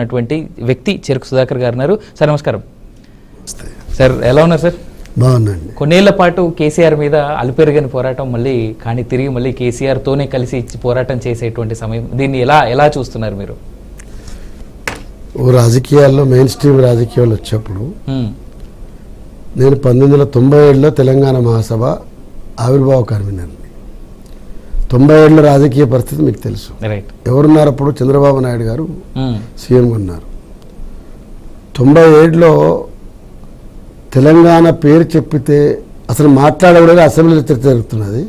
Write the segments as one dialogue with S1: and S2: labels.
S1: అటువంటి వ్యక్తి చెరుకు సుధాకర్ గారు ఉన్నారు. సార్ నమస్కారం. సార్ ఎలా ఉన్నారు సార్?
S2: బాగుందండి.
S1: కొన్నేళ్ల పాటు కేసీఆర్ మీద అలుపెరుగని పోరాటం కానీ తిరిగి మళ్ళీ కేసీఆర్ తోనే కలిసి పోరాటం చేసేటువంటి సమయం, దీన్ని ఎలా చూస్తున్నారు మీరు?
S2: రాజకీయాల్లో మెయిన్ స్ట్రీమ్ రాజకీయాలు వచ్చేప్పుడు నేను 1997లో తెలంగాణ మహాసభ ఆవిర్భావ కన్వీనర్ని. 97లో రాజకీయ పరిస్థితి మీకు తెలుసు. ఎవరున్నారు అప్పుడు? చంద్రబాబు నాయుడు గారు సీఎంగా ఉన్నారు. 97లో తెలంగాణ పేరు చెప్పితే అసలు మాట్లాడకూడదు, అసెంబ్లీలో చర్చ జరుగుతున్నది.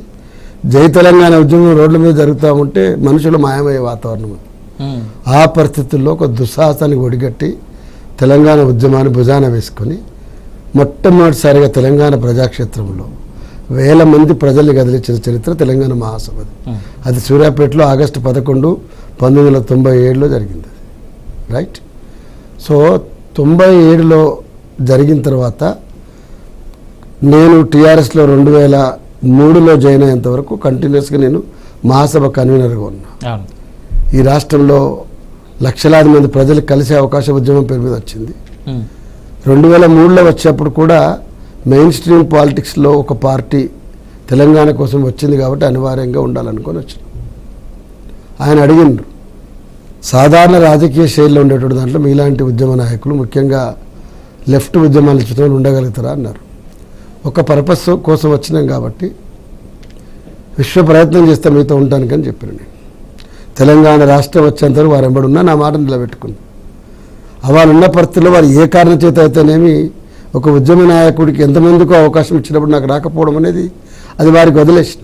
S2: జై తెలంగాణ ఉద్యమం రోడ్ల మీద జరుగుతూ ఉంటే మనుషులు మాయమయ్యే వాతావరణం. ఆ పరిస్థితుల్లో ఒక దుస్సాహసానికి ఒడిగట్టి తెలంగాణ ఉద్యమాన్ని భుజాన వేసుకొని మొట్టమొదటిసారిగా తెలంగాణ ప్రజాక్షేత్రంలో 1000 మంది ప్రజల్ని కదిలించిన చరిత్ర తెలంగాణ మహాసభది. అది సూర్యాపేటలో ఆగస్టు 11, 1997లో జరిగింది. రైట్. సో 97లో జరిగిన తర్వాత నేను టీఆర్ఎస్లో 2003లో జాయిన్ అయ్యేంత వరకు కంటిన్యూస్గా నేను మహాసభ కన్వీనర్గా ఉన్నా. ఈ రాష్ట్రంలో లక్షలాది మంది ప్రజలకు కలిసే అవకాశం ఉద్యమం పేరు మీద వచ్చింది. 2003లో వచ్చేప్పుడు కూడా మెయిన్ స్ట్రీమ్ పాలిటిక్స్లో ఒక పార్టీ తెలంగాణ కోసం వచ్చింది కాబట్టి అనివార్యంగా ఉండాలనుకొని వచ్చినాం. ఆయన అడిగిండ్రు, సాధారణ రాజకీయ శైలిలో ఉండేటువంటి దాంట్లో మీలాంటి ఉద్యమ నాయకులు ముఖ్యంగా లెఫ్ట్ ఉద్యమాలు చుట్టూ ఉండగలుగుతారా అన్నారు. ఒక పర్పస్ కోసం వచ్చినాం కాబట్టి విశ్వ ప్రయత్నం చేస్తే మీతో ఉంటానికని చెప్పాను. నేను తెలంగాణ రాష్ట్రం వచ్చేంతవరకు వారు ఎంబడున్నా నా మాట నిలబెట్టుకుంది. వాళ్ళు ఉన్న పరిస్థితుల్లో వారు ఏ కారణం చేత అయితేనేమి ఒక ఉద్యమ నాయకుడికి ఎంతమందికో అవకాశం ఇచ్చినప్పుడు నాకు రాకపోవడం అనేది అది వారికి వదిలేసిన.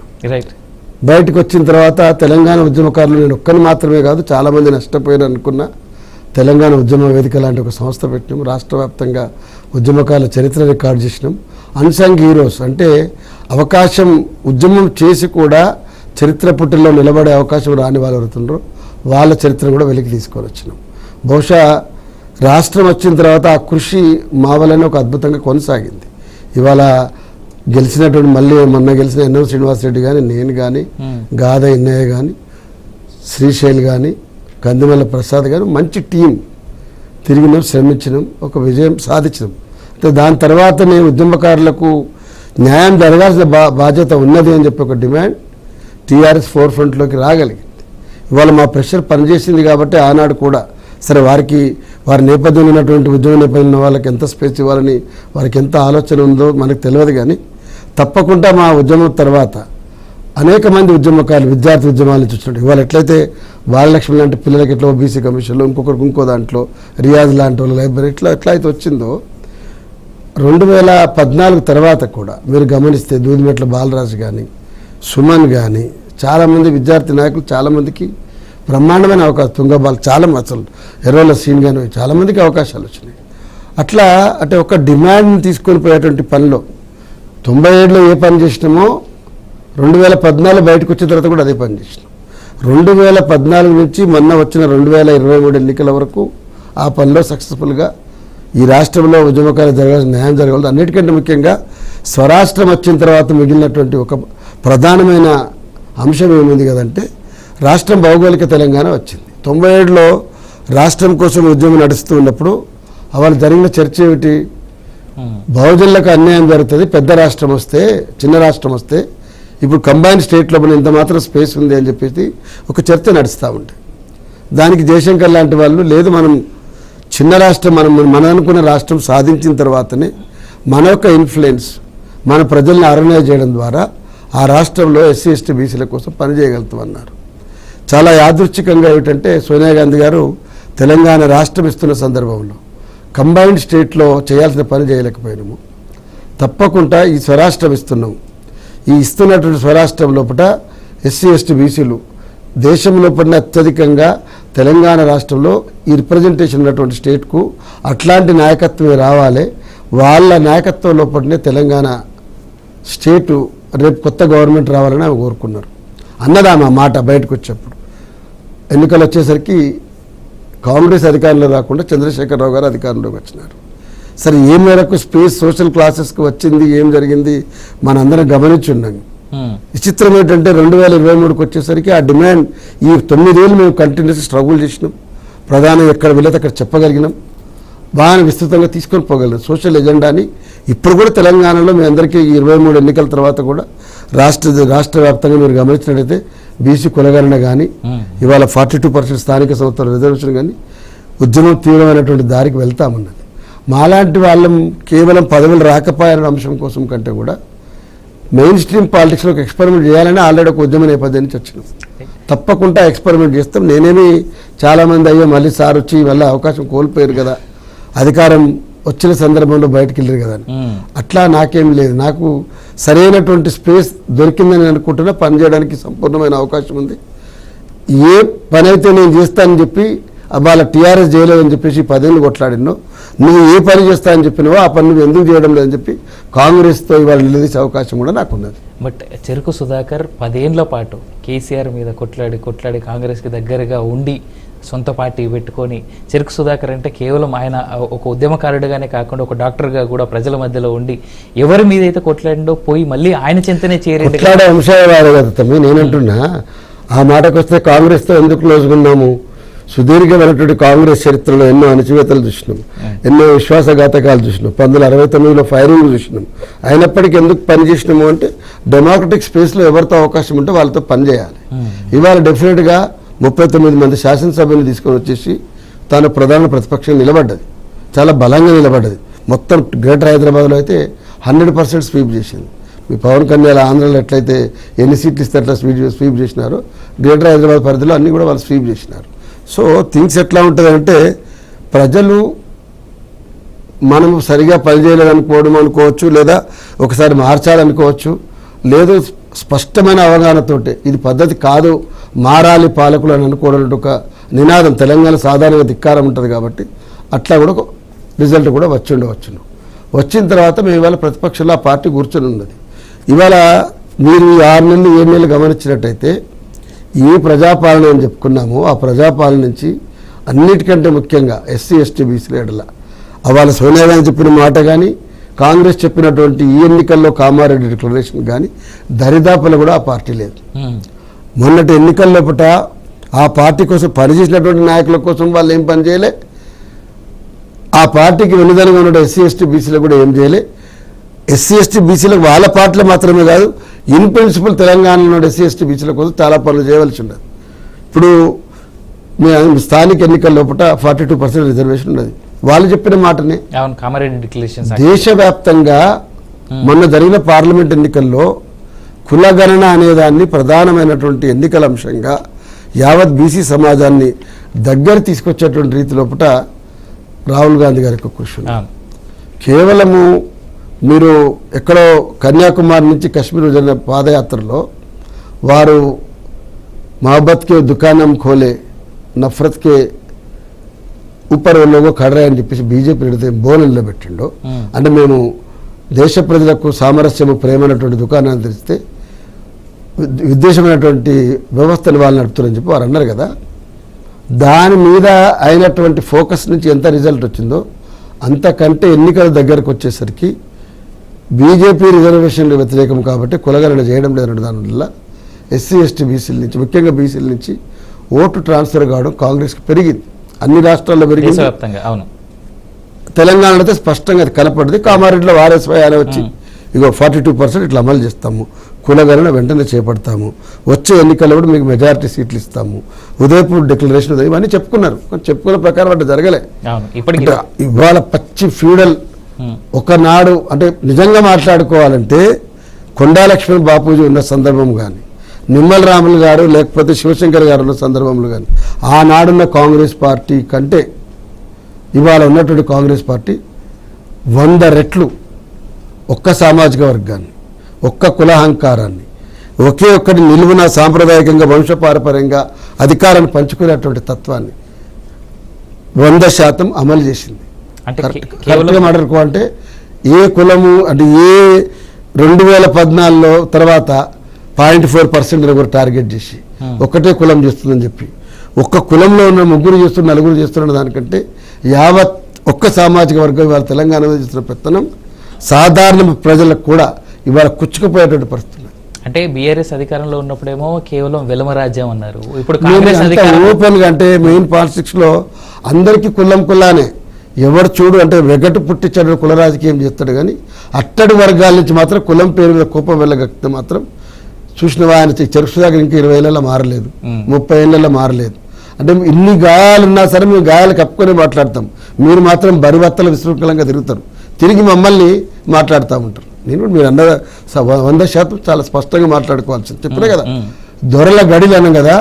S2: బయటకు వచ్చిన తర్వాత తెలంగాణ ఉద్యమకారులు నేను ఒక్కరిని మాత్రమే కాదు చాలామంది నష్టపోయారు అనుకున్న తెలంగాణ ఉద్యమ వేదిక లాంటి ఒక సంస్థ పెట్టినాం. రాష్ట్ర వ్యాప్తంగా ఉద్యమకారుల చరిత్ర రికార్డు చేసినాం. అన్సంగ్ హీరోస్ అంటే అవకాశం ఉద్యమం చేసి కూడా చరిత్ర పుట్టుల్లో నిలబడే అవకాశం రాని వాళ్ళు ఎవరుతుండ్రో వాళ్ళ చరిత్రను కూడా వెలికి తీసుకొని వచ్చినాం. బహుశా రాష్ట్రం వచ్చిన తర్వాత ఆ కృషి మా వల్లనే ఒక అద్భుతంగా కొనసాగింది. ఇవాళ గెలిచినటువంటి మొన్న గెలిచిన ఎన్ఎం శ్రీనివాసరెడ్డి కానీ, నేను కానీ, గాద ఇన్నయ్య కానీ, శ్రీశైల్ కానీ, కందిమల్ల ప్రసాద్ కానీ మంచి టీం తిరిగినాం, శ్రమించినాం, ఒక విజయం సాధించినాం. అంటే దాని తర్వాత నేను ఉద్యమకారులకు న్యాయం జరగాల్సిన బాధ్యత ఉన్నది అని చెప్పి ఒక డిమాండ్ టీఆర్ఎస్ ఫోర్ ఫ్రంట్లోకి రాగలిగింది. ఇవాళ మా ప్రెషర్ పనిచేసింది కాబట్టి ఆనాడు కూడా సరే వారి నేపథ్యంలో ఉన్నటువంటి ఉద్యోగ నేపథ్యం ఉన్న వాళ్ళకి ఎంత స్పేస్ ఇవ్వాలని వారికి ఎంత ఆలోచన ఉందో మనకు తెలియదు. కానీ తప్పకుండా మా ఉద్యమం తర్వాత అనేక మంది ఉద్యమకారులు విద్యార్థి ఉద్యమాలను చూసినట్టు ఇవాళ ఎట్లయితే బాలలక్ష్మి లాంటి పిల్లలకి ఎట్లా ఓబీసీ కమిషన్లో ఇంకో దాంట్లో రియాజ్ లాంటి వాళ్ళు లైబ్రరీ ఎట్లయితే వచ్చిందో 2014 తర్వాత కూడా మీరు గమనిస్తే దూదిమెట్ల బాలరాజు కానీ, సుమన్ కానీ చాలామంది విద్యార్థి నాయకులు చాలామందికి బ్రహ్మాండమైన అవకాశం, తుంగబాల్ చాలా అసలు ఎర్రోల సీన్ కానీ చాలామందికి అవకాశాలు వచ్చినాయి. అట్లా అంటే ఒక డిమాండ్ని తీసుకొని పోయేటువంటి పనిలో 97లో ఏ పని చేసినామో 2014 బయటకు వచ్చిన తర్వాత కూడా అదే పని చేసినాం. 2014 నుంచి మొన్న వచ్చిన 2023 ఎన్నికల వరకు ఆ పనిలో సక్సెస్ఫుల్గా ఈ రాష్ట్రంలో ఉద్యమకాలు జరగాల్సిన న్యాయం జరగదు. అన్నిటికంటే ముఖ్యంగా స్వరాష్ట్రం వచ్చిన తర్వాత మిగిలినటువంటి ఒక ప్రధానమైన అంశం ఏముంది కదంటే రాష్ట్రం భౌగోళిక తెలంగాణ వచ్చింది. 97లో రాష్ట్రం కోసం ఉద్యమం నడుస్తూ ఉన్నప్పుడు వాళ్ళు జరిగిన చర్చ ఏమిటి? బహుజనులకు అన్యాయం జరుగుతుంది, పెద్ద రాష్ట్రం వస్తే చిన్న రాష్ట్రం వస్తే ఇప్పుడు కంబైన్ స్టేట్ లోపల ఇంత మాత్రం స్పేస్ ఉంది అని చెప్పేసి ఒక చర్చ నడుస్తూ ఉంటే దానికి జయశంకర్ లాంటి వాళ్ళు లేదు, మనం చిన్న రాష్ట్రం మన అనుకున్న రాష్ట్రం సాధించిన తర్వాతనే మన యొక్క ఇన్ఫ్లుయెన్స్ మన ప్రజల్ని ఆర్గనైజ్ చేయడం ద్వారా ఆ రాష్ట్రంలో ఎస్సీ ఎస్టీ బీసీల కోసం పనిచేయగలుగుతామన్నారు. చాలా యాదృచ్ఛికంగా ఏమిటంటే సోనియా గాంధీ గారు తెలంగాణ రాష్ట్రం ఇస్తున్న సందర్భంలో కంబైన్డ్ స్టేట్లో చేయాల్సిన పని చేయలేకపోయినాము. తప్పకుండా ఈ స్వరాష్ట్రం ఇస్తున్నాము. ఈ ఇస్తున్నటువంటి స్వరాష్ట్రం లోపల ఎస్సీ ఎస్టీ బీసీలు దేశంలో పడిన అత్యధికంగా తెలంగాణ రాష్ట్రంలో ఈ రిప్రజెంటేషన్ ఉన్నటువంటి స్టేట్కు అట్లాంటి నాయకత్వమే రావాలి. వాళ్ళ నాయకత్వం లోపలనే తెలంగాణ స్టేటు రేపు కొత్త గవర్నమెంట్ రావాలని ఆమె కోరుకున్నారు. అన్నదామా మాట బయటకు వచ్చేప్పుడు ఎన్నికలు వచ్చేసరికి కాంగ్రెస్ అధికారంలో రాకుండా చంద్రశేఖరరావు గారు అధికారంలోకి వచ్చినారు. సరే ఏ మేరకు స్పేస్ సోషల్ క్లాసెస్కి వచ్చింది, ఏం జరిగింది మనందరం గమనించున్నాం. విచిత్రం ఏంటంటే 2023కి వచ్చేసరికి ఆ డిమాండ్ ఈ 9 ఏళ్ళు మేము కంటిన్యూస్ స్ట్రగుల్ చేసినాం. ప్రధానం ఎక్కడ వెళ్ళేది అక్కడ చెప్పగలిగినాం, బాగా విస్తృతంగా తీసుకొని పోగలిగినాం సోషల్ ఎజెండాని. ఇప్పుడు కూడా తెలంగాణలో మీ అందరికీ 23 ఎన్నికల తర్వాత కూడా రాష్ట్ర వ్యాప్తంగా మీరు గమనించినట్టయితే బీసీ కులగణన కానీ, ఇవాళ 42% స్థానిక సంస్థల రిజర్వేషన్ కానీ ఉద్యమం తీవ్రమైనటువంటి దారికి వెళ్తామన్నది. మాలాంటి వాళ్ళం కేవలం పదవులు రాకపోయిన అంశం కోసం కంటే కూడా మెయిన్ స్ట్రీమ్ పాలిటిక్స్లో ఒక ఎక్స్పెరిమెంట్ చేయాలని ఆల్రెడీ ఒక ఉద్యమ నేపథ్యాన్ని చర్చను. తప్పకుండా ఎక్స్పెరిమెంట్ చేస్తాం. నేనేమి చాలామంది అయ్యో మళ్ళీ సార్ వచ్చి మళ్ళీ అవకాశం కోల్పోయారు కదా, అధికారం వచ్చిన సందర్భంలో బయటకు వెళ్ళారు కదా అని. అట్లా నాకేం లేదు. నాకు సరైనటువంటి స్పేస్ దొరికిందని అనుకుంటున్నా. పని చేయడానికి సంపూర్ణమైన అవకాశం ఉంది. ఏ పని అయితే నేను చేస్తానని చెప్పి వాళ్ళ టీఆర్ఎస్ చేయలేదని చెప్పేసి 10 ఏళ్ళు కొట్లాడినో, నువ్వు ఏ పని చేస్తానని చెప్పినవో ఆ పని నువ్వు ఎందుకు చేయడం లేదని చెప్పి కాంగ్రెస్తో ఇవాళ నిలదీసే అవకాశం కూడా నాకున్నది.
S1: బట్ చెరుకు సుధాకర్ 10 ఏళ్ల పాటు కేసీఆర్ మీద కొట్లాడి కాంగ్రెస్కి దగ్గరగా ఉండి సొంత పార్టీ పెట్టుకొని, చెరుకు సుధాకర్ అంటే కేవలం ఆయన ఒక ఉద్యమకారుడిగానే కాకుండా ఒక డాక్టర్గా కూడా ప్రజల మధ్యలో ఉండి ఎవరి మీద అయితే కొట్లాడిండో పోయి మళ్ళీ ఆయన చెంతనే చేరే
S2: కొట్లాడే అంశాలు వాడు కదా తమ్మి. నేనంటున్నా ఆ మాటకు వస్తే కాంగ్రెస్తో ఎందుకు క్లోజ్గున్నాము? సుదీర్ఘమైనటువంటి కాంగ్రెస్ చరిత్రలో ఎన్నో అణచివేతలు చూసినాం, ఎన్నో విశ్వాసఘాతకాలు చూసినాం, 1969లో ఫైరింగ్ చూసినాం. అయినప్పటికీ ఎందుకు పనిచేసినాము అంటే డెమోక్రటిక్ స్పేస్లో ఎవరితో అవకాశం ఉంటే వాళ్ళతో పనిచేయాలి. ఇవాళ డెఫినెట్గా 39 మంది శాసనసభ్యులు తీసుకొని వచ్చేసి తాను ప్రధాన ప్రతిపక్షంగా నిలబడ్డది, చాలా బలంగా నిలబడ్డది. మొత్తం గ్రేటర్ హైదరాబాద్లో అయితే 100% స్వీప్ చేసింది. మీ పవన్ కళ్యాణ్ ఆంధ్రలో ఎట్లయితే ఎన్ని సీట్లు ఇస్తే అట్లా స్వీప్ చేసినారో గ్రేటర్ హైదరాబాద్ పరిధిలో అన్నీ కూడా వాళ్ళు స్వీప్ చేసినారు. సో థింగ్స్ ఎట్లా ఉంటుందంటే ప్రజలు మనం సరిగా పనిచేయలేదనుకోవడం అనుకోవచ్చు, లేదా ఒకసారి మార్చాలనుకోవచ్చు, లేదు స్పష్టమైన అవగాహనతోటి ఇది పద్ధతి కాదు మారాలి పాలకులు అని అనుకోవడం ఒక నినాదం తెలంగాణ సాధారణంగా ధిక్కారం ఉంటుంది కాబట్టి అట్లా కూడా రిజల్ట్ కూడా వచ్చును. వచ్చిన తర్వాత మేము ఇవాళ ప్రతిపక్షంలో ఆ పార్టీ కూర్చొని ఉన్నది. ఇవాళ మీరు 6 నెలలు 7 నెలలు గమనించినట్టయితే ఏ ప్రజాపాలన అని చెప్పుకున్నామో ఆ ప్రజాపాలన నుంచి అన్నిటికంటే ముఖ్యంగా ఎస్సీ ఎస్టీ బీసీల ఎడల అవాళ సోనియా గాంధీ చెప్పిన మాట కానీ, కాంగ్రెస్ చెప్పినటువంటి ఈ ఎన్నికల్లో కామారెడ్డి డిక్లరేషన్ కానీ దరిదాపులు కూడా ఆ పార్టీ లేదు. మొన్నటి ఎన్నికల్లోపట ఆ పార్టీ కోసం పనిచేసినటువంటి నాయకుల కోసం వాళ్ళు ఏం పని చేయలే, ఆ పార్టీకి వెన్నుదనగా ఉన్న ఎస్సీ ఎస్టీ బీసీలకు కూడా ఏం చేయలే. ఎస్సీ ఎస్టీ బీసీలకు వాళ్ళ పార్టీలో మాత్రమే కాదు, ఇన్ ప్రిన్సిపల్ తెలంగాణలో ఎస్సీ ఎస్టీ బీసీల కోసం చాలా పనులు చేయవలసి ఉన్నది. ఇప్పుడు మీ స్థానిక ఎన్నికల లోపల 42% రిజర్వేషన్ ఉన్నది. వాళ్ళు చెప్పిన మాటనే దేశవ్యాప్తంగా మొన్న జరిగిన పార్లమెంట్ ఎన్నికల్లో కులగణన అనేదాన్ని ప్రధానమైనటువంటి ఎన్నికల అంశంగా యావత్ బీసీ సమాజాన్ని దగ్గర తీసుకొచ్చేటువంటి రీతి లోపల రాహుల్ గాంధీ గారి యొక్క కృషి. కేవలము మీరు ఎక్కడో కన్యాకుమారి నుంచి కాశ్మీర్ జరిగిన పాదయాత్రలో వారు మొహబ్బత్కే దుకాణం ఖోలే నఫరత్కే ఊపర్ లోగో ఖడరే అని చెప్పేసి బీజేపీ పెడితే బోనల్లో పెట్టిండో, అంటే మేము దేశ ప్రజలకు సామరస్యము ప్రేమైనటువంటి దుకాణాన్ని తెరిస్తే విద్వేషమైనటువంటి వ్యవస్థను వాళ్ళు నడుపుతారని చెప్పి వారు అన్నారు కదా. దాని మీద అయినటువంటి ఫోకస్ నుంచి ఎంత రిజల్ట్ వచ్చిందో అంతకంటే ఎన్నికల దగ్గరకు వచ్చేసరికి బీజేపీ రిజర్వేషన్లు వ్యతిరేకం కాబట్టి కులగణన చేయడం లేదన్న దానివల్ల ఎస్సీ ఎస్టీ బీసీల నుంచి ముఖ్యంగా బీసీల నుంచి ఓటు ట్రాన్స్ఫర్ కావడం కాంగ్రెస్కి పెరిగింది. అన్ని రాష్ట్రాల్లో పెరిగింది. తెలంగాణలో అయితే స్పష్టంగా అది కనపడింది. కామారెడ్డిలో వారస్వాయి అని వచ్చి ఇగో 42% ఇట్లా అమలు చేస్తాము, కులగణన వెంటనే చేపడతాము, వచ్చే ఎన్నికల్లో కూడా మీకు మెజారిటీ సీట్లు ఇస్తాము, ఉదయపూర్ డిక్లరేషన్ ఇవన్నీ చెప్పుకున్నారు. చెప్పుకున్న ప్రకారం అంటే జరగలే. ఇవాళ పచ్చి ఫ్యూడల్ ఒకనాడు అంటే నిజంగా మాట్లాడుకోవాలంటే కొండా లక్ష్మణ్ బాపూజీ ఉన్న సందర్భం కానీ, నిమ్మల రాములు గారు లేకపోతే శివశంకర్ గారు ఉన్న సందర్భంలో కానీ ఆనాడున్న కాంగ్రెస్ పార్టీ కంటే ఇవాళ ఉన్నటువంటి కాంగ్రెస్ పార్టీ 100 రెట్లు ఒక్క సామాజిక వర్గాన్ని, ఒక్క కులహంకారాన్ని, ఒకే ఒక్కటి నిలువున సాంప్రదాయకంగా వంశపారపర్యంగా అధికారాన్ని పంచుకునేటువంటి తత్వాన్ని 100% అమలు చేసింది. కరెక్ట్గా మాట్లాడుకోవాలంటే ఏ కులము అంటే ఏ 2014లో తర్వాత 0.4% కూడా టార్గెట్ చేసి ఒక్కటే కులం చేస్తుందని చెప్పి ఒక్క కులంలో ఉన్న 3 చేస్తున్న 4 చేస్తున్న దానికంటే యావత్ ఒక్క సామాజిక వర్గం ఇవాళ తెలంగాణలో చేస్తున్న పెత్తనం సాధారణ ప్రజలకు కూడా ఇవాళ కుచ్చుకుపోయేటువంటి పరిస్థితి.
S1: అంటే బీఆర్ఎస్ అధికారంలో ఉన్నప్పుడేమో కేవలం వెలమ రాజ్యం అన్నారు, ఇప్పుడు కాంగ్రెస్
S2: అంత
S1: అధికారం
S2: ఓపెన్ గా అంటే మెయిన్ పాలిటిక్స్ లో అందరికీ కుల్లానే ఎవరు చూడు అంటే వెగటు పుట్టించాడు కుల రాజకీయం చేస్తాడు కానీ అట్టడి వర్గాల నుంచి మాత్రం కులం పేరు మీద కోపం వెళ్ళగక్కితే మాత్రం చూసినవా ఆయన చెరుకు సుధాకర్ ఇంకా 20 ఏళ్ళలో మారలేదు, 30 ఏళ్ళలో మారలేదు. అంటే ఇన్ని గాయాలున్నా సరే మేము గాయాలు కప్పుకొని మాట్లాడతాం, మీరు మాత్రం బరివత్తలు విశృంఖలంగా తిరుగుతారు, తిరిగి మమ్మల్ని మాట్లాడుతూ ఉంటారు. నేను మీరు అన్న 100% చాలా స్పష్టంగా మాట్లాడుకోవాల్సింది చెప్పలే కదా. దొరల గడిలు అన్నాం కదా,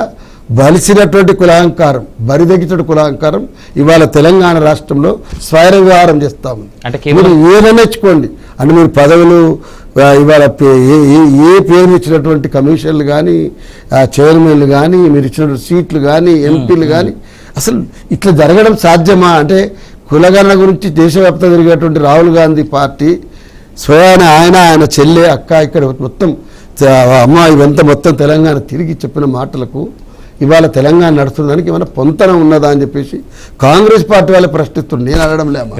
S2: బలిసినటువంటి కులాహంకారం, బరిదెగినటువంటి కులాహంకారం ఇవాళ తెలంగాణ రాష్ట్రంలో స్వైర వ్యవహారం చేస్తా ఉంది. మీరు ఏదైనా ఇచ్చుకోండి అంటే మీరు పదవులు ఇవాళ ఏ పేరు ఇచ్చినటువంటి కమిషన్లు కానీ చైర్మన్లు కానీ మీరు ఇచ్చినటువంటి సీట్లు కానీ ఎంపీలు కానీ అసలు ఇట్లా జరగడం సాధ్యమా? అంటే కులగణన గురించి దేశవ్యాప్తంగా తిరిగేటువంటి రాహుల్ గాంధీ పార్టీ స్వయాన ఆయన చెల్లె అక్క ఇక్కడ మొత్తం అమ్మ ఇవంతా మొత్తం తెలంగాణ తిరిగి చెప్పిన మాటలకు ఇవాళ తెలంగాణ నడుస్తుందానికి ఏమైనా పొంతన ఉన్నదా అని చెప్పేసి కాంగ్రెస్ పార్టీ వాళ్ళే ప్రశ్నిస్తుంది. నేను అనడం లేమా,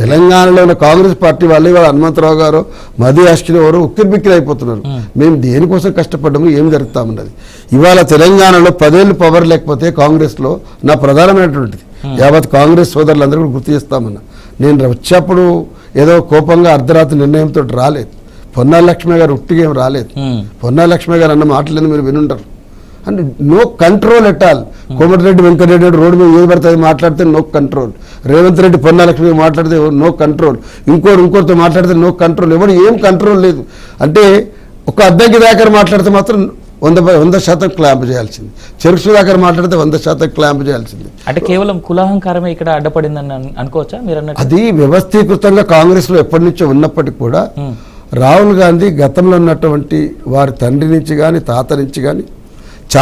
S2: తెలంగాణలో ఉన్న కాంగ్రెస్ పార్టీ వాళ్ళు ఇవాళ హనుమంతరావు గారు మధు యాష్కిని ఎవరు ఉక్కిరిబిక్కిరి అయిపోతున్నారు. మేము దేనికోసం కష్టపడ్డాము, ఏం జరుగుతామన్నది. ఇవాళ తెలంగాణలో 10 ఏళ్ళు పవర్ లేకపోతే కాంగ్రెస్లో నా ప్రధానమైనటువంటిది యావత్ కాంగ్రెస్ సోదరులందరూ కూడా గుర్తు చేస్తామన్నా. నేను వచ్చేప్పుడు ఏదో కోపంగా అర్ధరాత్రి నిర్ణయంతో రాలేదు. పొన్నాల లక్ష్మి గారు ఉట్టిగా ఏం రాలేదు. పొన్నాల లక్ష్మి గారు అన్న మాటలను మీరు వినుంటారు. అంటే no control at all. Komatireddy Venkatreddy road మీద ఏది పడుతుంది మాట్లాడితే నో కంట్రోల్, రేవంత్ రెడ్డి పొన్నాలక్ష్మి మాట్లాడితే నో కంట్రోల్, ఇంకోరితో మాట్లాడితే నో కంట్రోల్, ఎవరు ఏం కంట్రోల్ లేదు. అంటే ఒక అద్దంకి దాకా మాట్లాడితే మాత్రం 100% క్లాంప్ చేయాల్సింది, చెరుకు సుధాకర్ మాట్లాడితే 100% క్లాంప్ చేయాల్సింది.
S1: అంటే కేవలం కులాహంకారమే ఇక్కడ అడ్డపడిందని అనుకోవచ్చా మీరు అన్నట్టు?
S2: అది వ్యవస్థీకృతంగా కాంగ్రెస్ లో ఎప్పటి నుంచో ఉన్నప్పటికీ కూడా రాహుల్ గాంధీ గతంలో ఉన్నటువంటి వారి తండ్రి నుంచి కానీ తాత నుంచి కానీ